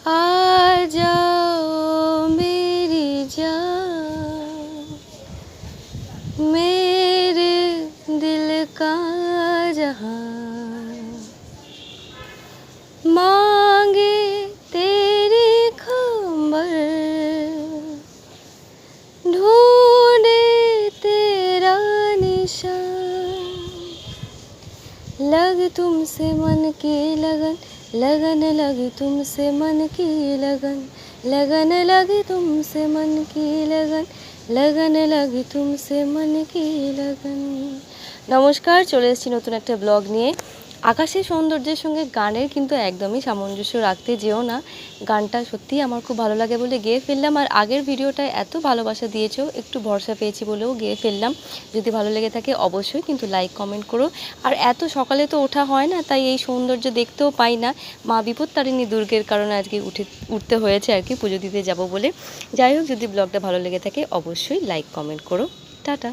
आ जाओ मेरी जान, मेरे दिल का जहां, मांगे तेरी खबर, ढूंढे तेरा निशान, लग तुमसे मन की लगन, लगन लगी तुमसे मन की लगन, लगन लगी तुमसे मन की लगन, लगन लगी तुमसे मन की लगन। नमस्कार, चले एসেছি নতুন একটা ব্লগ নিয়ে। আকাশের সৌন্দর্যের সঙ্গে গানের কিন্তু একদমই সামঞ্জস্য রাখতে যেও না। গানটা সত্যিই আমার খুব ভালো লাগে বলে গেয়ে ফেললাম, আর আগের ভিডিওটায় এত ভালোবাসা দিয়েছো, একটু ভরসা পেয়েছি বলেও গেয়ে ফেললাম। যদি ভালো লেগে থাকে অবশ্যই কিন্তু লাইক কমেন্ট করো। আর এত সকালে তো ওঠা হয় না, তাই এই সৌন্দর্য দেখতেও পাই না। মা বিপত্তারিণী দুর্গের কারণে আজকে উঠতে হয়েছে আর কি, পুজো দিতে যাব বলে। যাই হোক, যদি ব্লগটা ভালো লেগে থাকে অবশ্যই লাইক কমেন্ট করো। টাটা।